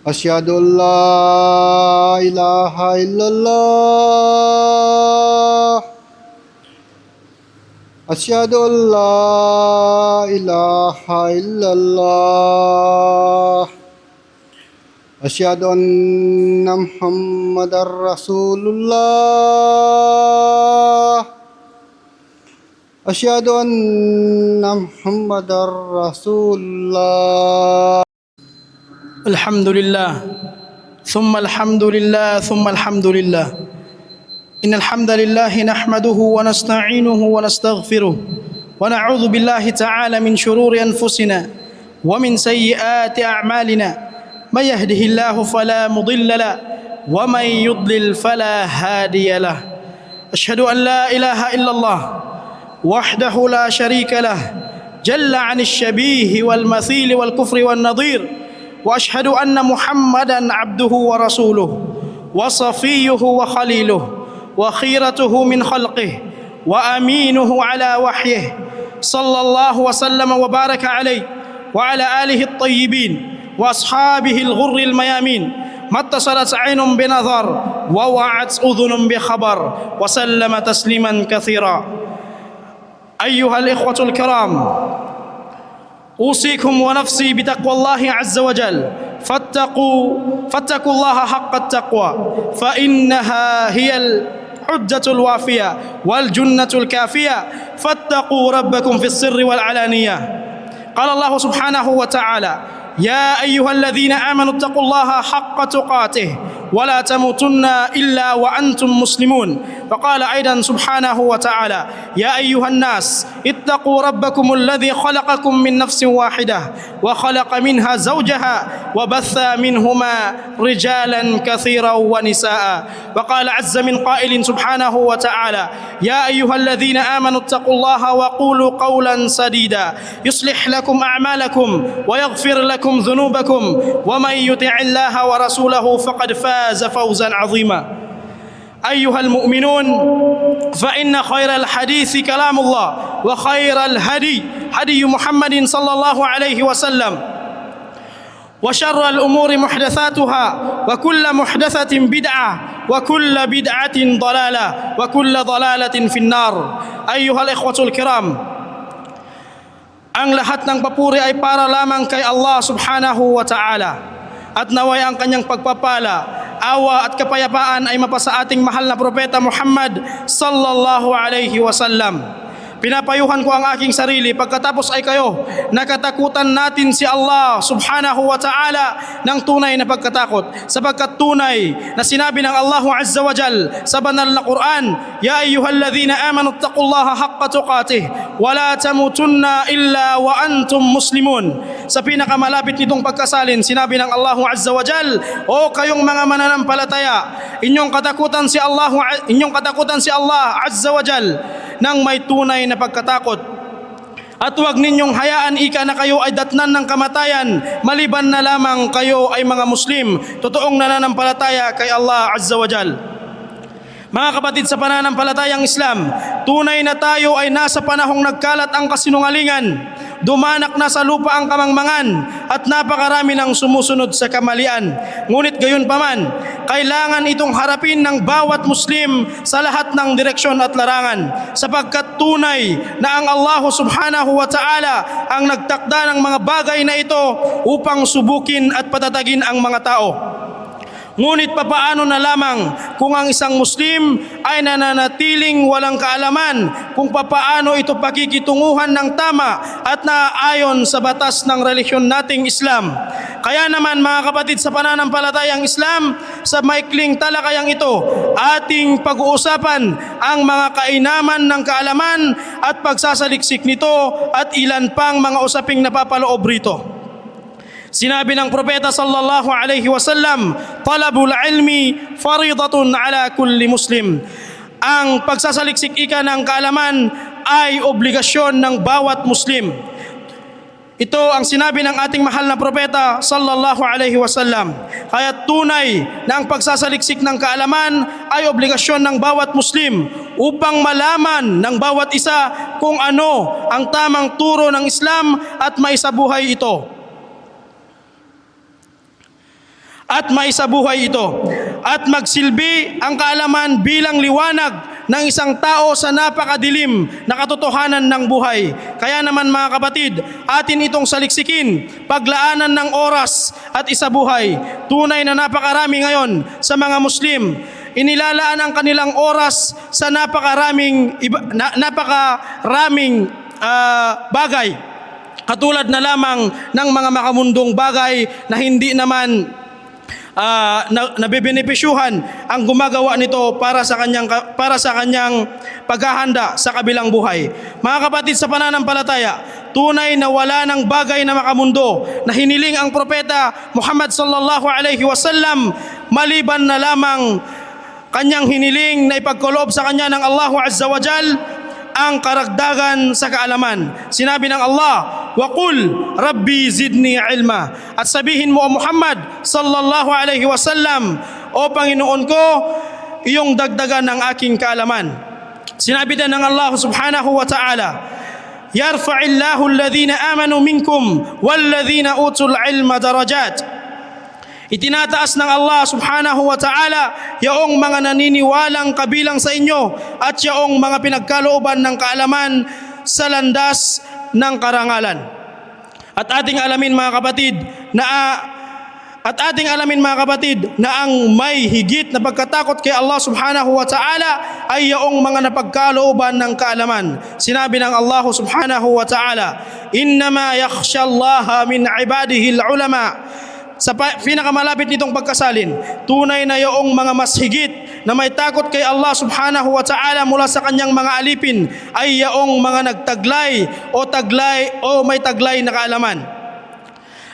أشهد أن لا إله إلا الله أشهد أن لا إله إلا الله أشهد أن محمدا رسول الله أشهد أن محمدا رسول الله. الحمد لله ثم الحمد لله ثم الحمد لله إن الحمد لله نحمده ونستعينه ونستغفره ونعوذ بالله تعالى من شرور أنفسنا ومن سيئات أعمالنا من يهده الله فلا مضل له ومن يضلل فلا هادي له أشهد أن لا إله إلا الله وحده لا شريك له جل عن الشبيه والمثيل والكفر والنظير وأشهد أن محمدا عبده ورسوله وصفيه وخليله وخيرته من خلقه وأمينه على وحيه صلى الله وسلم وبارك عليه وعلى آله الطيبين وأصحابه الغر الميامين ما اتصلت عين بنظر ووعت أذن بخبر وسلم تسليما كثيرا. أيها الإخوة الكرام، أوصيكم ونفسي بتقوى الله عز وجل فاتقوا الله حق التقوى فإنها هي الحجة الوافية والجنة الكافية فاتقوا ربكم في السر والعلانية. قال الله سبحانه وتعالى: يا أيها الذين آمنوا اتقوا الله حق تقاته ولا تموتن إلا وأنتم مسلمون. وقال أيضا سبحانه وتعالى: يا أيها الناس اتقوا ربكم الذي خلقكم من نفس واحدة وخلق منها زوجها وبث منهما رجالا كثيرا ونساء. وقال عز من قائل سبحانه وتعالى: يا أيها الذين آمنوا اتقوا الله وقولوا قولا سديدا يصلح لكم أعمالكم ويغفر لكم ذنوبكم ومن يطع الله ورسوله فقد فاز فوزا عظيما. أيها المؤمنون، فإن خير الحديث كلام الله وخير الهدي هدي محمد صلى الله عليه وسلم وشر الأمور محدثاتها وكل محدثة بدعة وكل بدعة ضلالة وكل ضلالة في النار. أيها الإخوة الكرام, ang lahat ng papuri ay para lamang kay Allah subhanahu wa ta'ala, at naway ang kanyang pagpapala, awa at kapayapaan ay mapasa ating mahal na propeta Muhammad sallallahu alaihi wasallam. Pinapayuhan ko ang aking sarili pagkatapos ay kayo nakatakutan natin si Allah subhanahu wa ta'ala ng tunay na pagkatakot, sapagkat tunay na sinabi ng Allah azza wa jal sa banal na Quran: Ya ayyuhalladhina amanu taqullaha haqqa tuqatih wa la tamutunna illa wa antum muslimun. Sa pinakamalapit nitong pagkasalin, sinabi ng Allah azza wa jal: O kayong mga mananampalataya, inyong katakutan si Allah azza wa jal nang may tunay na pagkatakot, at huwag ninyong hayaan ika na kayo ay datnan ng kamatayan maliban na lamang kayo ay mga Muslim, totoong nananampalataya kay Allah azza wa jal. Mga kapatid sa pananampalatayang Islam, tunay na tayo ay nasa panahong nagkalat ang kasinungalingan, dumanak na sa lupa ang kamangmangan, at napakarami ng sumusunod sa kamalian. Ngunit gayon paman, kailangan itong harapin ng bawat Muslim sa lahat ng direksyon at larangan, sapagkat tunay na ang Allah subhanahu wa ta'ala ang nagtakda ng mga bagay na ito upang subukin at patatagin ang mga tao. Ngunit papaano na lamang kung ang isang Muslim ay nananatiling walang kaalaman kung papaano ito pakikitunguhan ng tama at naaayon sa batas ng relihiyon nating Islam. Kaya naman mga kapatid sa pananampalatayang Islam, sa maikling talakayang ito, ating pag-uusapan ang mga kainaman ng kaalaman at pagsasaliksik nito at ilan pang mga usaping napapaloob rito. Sinabi ng propeta sallallahu alaihi wasallam, talabul ilmi faridatun ala kulli muslim. Ang pagsasaliksik ika ng kaalaman ay obligasyon ng bawat Muslim. Ito ang sinabi ng ating mahal na propeta sallallahu alaihi wasallam. Kaya tunay na ang pagsasaliksik ng kaalaman ay obligasyon ng bawat Muslim upang malaman ng bawat isa kung ano ang tamang turo ng Islam at maisabuhay ito. at maisabuhay ito, at magsilbi ang kaalaman bilang liwanag ng isang tao sa napakadilim na katotohanan ng buhay. Kaya naman mga kapatid, atin itong saliksikin, paglaanan ng oras at isabuhay. Tunay na napakarami ngayon sa mga Muslim, inilalaan ang kanilang oras sa napakaraming bagay, katulad na lamang ng mga makamundong bagay na hindi naman nabebenepisyuhan ang gumagawa nito para sa kanyang paghahanda sa kabilang buhay. Mga kapatid sa pananampalataya, tunay na wala ng bagay na makamundo na hiniling ang propeta Muhammad sallallahu alaihi wasallam maliban na lamang kanyang hiniling na ipagkaloob sa kanya ng Allah Azza wa Jal ang karagdagan sa kaalaman. Sinabi ng Allah, wa qul rabbi zidni ilma. At sabihin mo, O Muhammad sallallahu alaihi wasallam, O Panginoon ko, iyong dagdagan ng aking kaalaman. Sinabi din ng Allah subhanahu wa ta'ala, yarfa'illahu alladhina amanu minkum walladhina utul ilma darajat. Itinataas ng Allah subhanahu wa ta'ala yaong mga naniniwalang kabilang sa inyo at yaong mga pinagkalooban ng kaalaman sa landas ng karangalan. At ating alamin mga kapatid na ang may higit na pagkatakot kay Allah subhanahu wa ta'ala ay yaong mga napagkalooban ng kaalaman. Sinabi ng Allah subhanahu wa ta'ala, innama yakhshallaha min ibadihi al-ulama. Sa pinakamalapit nitong pagkasalin, tunay na yoong mga mas higit na may takot kay Allah subhanahu wa ta'ala mula sa kanyang mga alipin ay yaong mga nagtaglay o may taglay na kaalaman.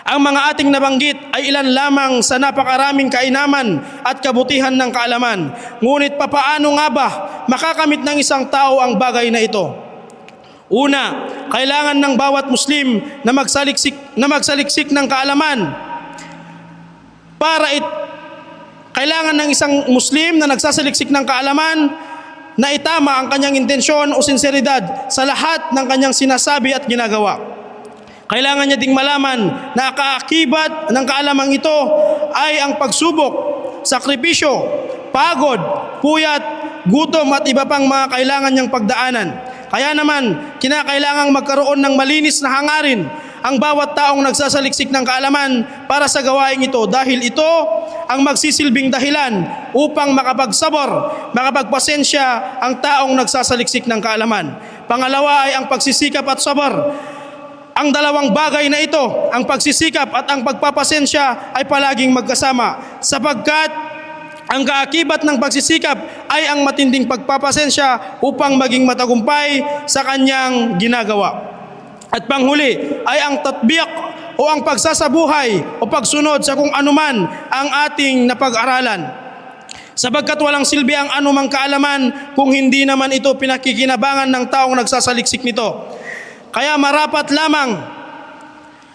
Ang mga ating nabanggit ay ilan lamang sa napakaraming kainaman at kabutihan ng kaalaman. Ngunit papaano nga ba makakamit ng isang tao ang bagay na ito? Una, kailangan ng bawat Muslim na magsaliksik ng kaalaman. Kailangan ng isang Muslim na nagsasaliksik ng kaalaman na itama ang kanyang intensyon o sinseridad sa lahat ng kanyang sinasabi at ginagawa. Kailangan niya ding malaman na kaakibat ng kaalamang ito ay ang pagsubok, sakripisyo, pagod, puyat, gutom at iba pang mga kailangan niyang pagdaanan. Kaya naman, kinakailangang magkaroon ng malinis na hangarin ang bawat taong nagsasaliksik ng kaalaman para sa gawaing ito, dahil ito ang magsisilbing dahilan upang makapagpasensya ang taong nagsasaliksik ng kaalaman. Pangalawa ay ang pagsisikap at sabar. Ang dalawang bagay na ito, ang pagsisikap at ang pagpapasensya, ay palaging magkasama, sapagkat ang kaakibat ng pagsisikap ay ang matinding pagpapasensya upang maging matagumpay sa kanyang ginagawa. At panghuli ay ang tatbiq o ang pagsasabuhay o pagsunod sa kung anuman ang ating napag-aralan. Sapagkat walang silbi ang anumang kaalaman kung hindi naman ito pinakikinabangan ng taong nagsasaliksik nito. Kaya marapat lamang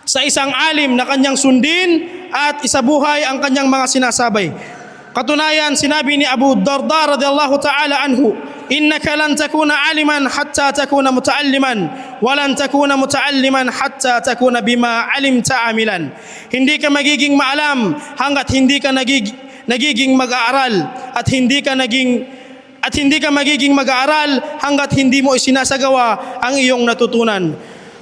sa isang alim na kanyang sundin at isabuhay ang kanyang mga sinasabay. Katunayan, sinabi ni Abu Darda radhiyallahu ta'ala anhu, innaka lan takuna aliman hatta takuna mutaalliman wa lan takuna mutaalliman hatta takuna bima alimta amilan. Hindi ka magiging maalam hanggat hindi ka nagiging mag-aaral, at hindi ka magiging mag-aaral hanggat hindi mo isinasagawa ang iyong natutunan.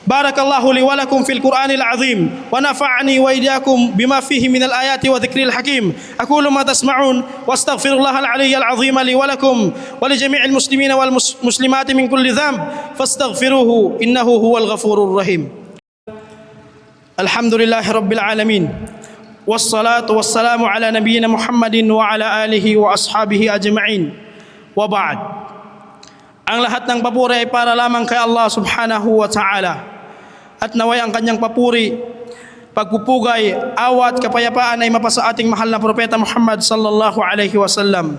Barakallahu li wa lakum fil Qur'anil azim wa nafa'ani wa iyyakum bima fihi minal ayati wa dhikril hakim. Aqulu ma tasma'un wastaghfirullahal aliyyal azim li wa lakum wa li jami'il muslimina wal muslimati min kulli dhanb fastaghfiruhu innahu huwal ghafurur rahim. Alhamdulillahi rabbil alamin. Wassalatu wassalamu ala nabiyyina Muhammadin wa ala alihi wa ashabihi ajma'in. Wa ba'd. Ang lahat ng papuri ay para lamang kay Allah subhanahu wa ta'ala. At naway ang kanyang papuri, pagpupugay, awat, kapayapaan ay mapasa ating mahal na propeta Muhammad sallallahu alaihi wasallam.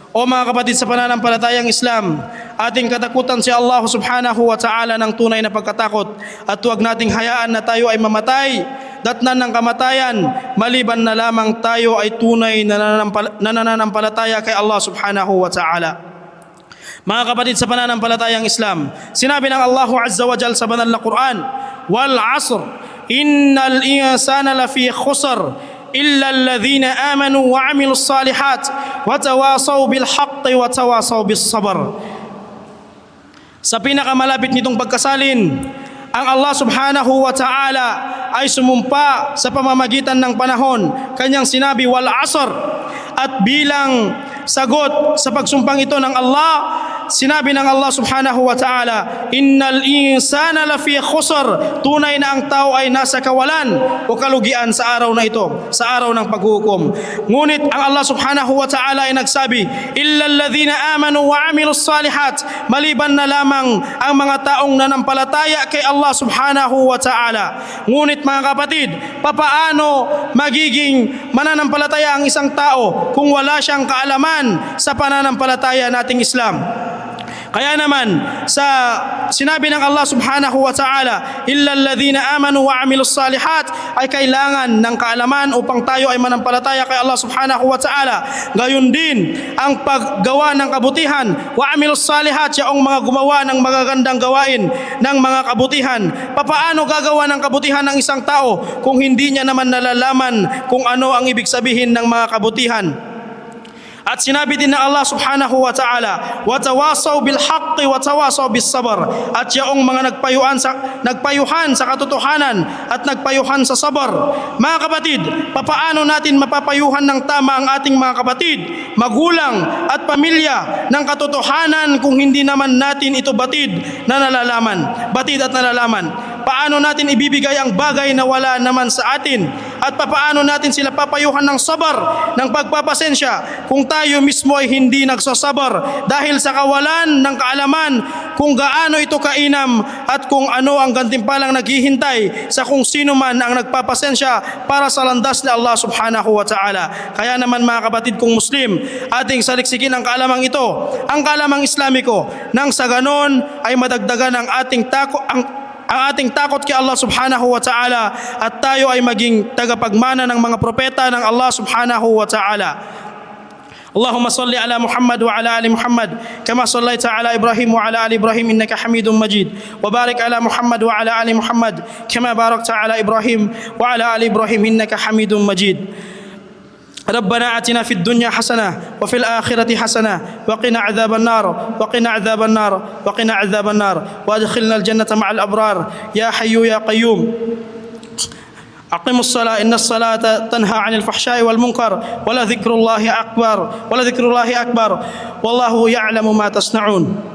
O mga kapatid sa pananampalatayang Islam, ating katakutan si Allah subhanahu wa ta'ala ng tunay na pagkatakot, at huwag nating hayaan na tayo ay mamatay, datnan ng kamatayan, maliban na lamang tayo ay tunay na nananampalataya kay Allah subhanahu wa ta'ala. Mga kapatid sa pananampalatayang Islam, sinabi ng Allah Azza wa Jal sa banal na Quran, wal asr innal insana lafi khusr إلا الذين آمنوا وعملوا الصالحات وتواصوا بالحق وتواصوا بالصبر. Sa pinakamalapit nitong pagkasalin, ang Allah subhanahu wa ta'ala ay sumumpa sa pamamagitan ng panahon. Kanyang sinabi, wal asr. At bilang sagot sa pagsumpang ito ng Allah, sinabi ng Allah subhanahu wa ta'ala, innal insana lafi khusr. Tunay na ang tao ay nasa kawalan o kalugian sa araw na ito, sa araw ng paghukom. Ngunit ang Allah subhanahu wa ta'ala ay nagsabi, illa alladhina amanu wa amilus salihat. Maliban na lamang ang mga taong nanampalataya kay Allah subhanahu wa ta'ala. Ngunit mga kapatid, papaano magiging mananampalataya ang isang tao kung wala siyang kaalaman sa pananampalataya nating Islam? Kaya naman sa sinabi ng Allah subhanahu wa ta'ala, illa alladhina amanu wa amilus salihat, ay kailangan ng kaalaman upang tayo ay manampalataya kay Allah subhanahu wa ta'ala. Gayon din ang paggawa ng kabutihan, wa amilus salihat, yaong mga gumawa ng magagandang gawain ng mga kabutihan. Papaano gagawa ng kabutihan ng isang tao kung hindi niya naman nalalaman kung ano ang ibig sabihin ng mga kabutihan? At sinabi din ng Allah subhanahu wa ta'ala, watawasaw bil haqqi watawasaw bis sabr. At yaong mga nagpayuhan sa katotohanan at nagpayuhan sa sabar. Mga kapatid, papaano natin mapapayuhan ng tama ang ating mga kapatid, magulang at pamilya ng katotohanan kung hindi naman natin ito batid at nalalaman? Paano natin ibibigay ang bagay na wala naman sa atin? At papaano natin sila papayuhan ng sabar, ng pagpapasensya kung tayo mismo ay hindi nagsasabar dahil sa kawalan ng kaalaman kung gaano ito kainam at kung ano ang gantimpalang naghihintay sa kung sino man ang nagpapasensya para sa landas ni Allah subhanahu wa ta'ala. Kaya naman mga kapatid kong Muslim, ating saliksikin ang kaalamang ito, ang kaalamang Islamiko, nang sa ganon ay madagdagan ang ating takot kay Allah subhanahu wa ta'ala at tayo ay maging tagapagmana ng mga propeta ng Allah subhanahu wa ta'ala. اللهم صل على محمد وعلى آل محمد كما صليت على إبراهيم وعلى آل إبراهيم إنك حميد مجيد وبارك على محمد وعلى آل محمد كما باركت على إبراهيم وعلى آل إبراهيم إنك حميد مجيد ربنا آتنا في الدنيا حسنة وفي الآخرة حسنة وقنا عذاب النار وادخلنا الجنة مع الأبرار يا حي يا قيوم أقيموا الصلاة إن الصلاة تنهى عن الفحشاء والمنكر ولذكر الله أكبر والله يعلم ما تصنعون.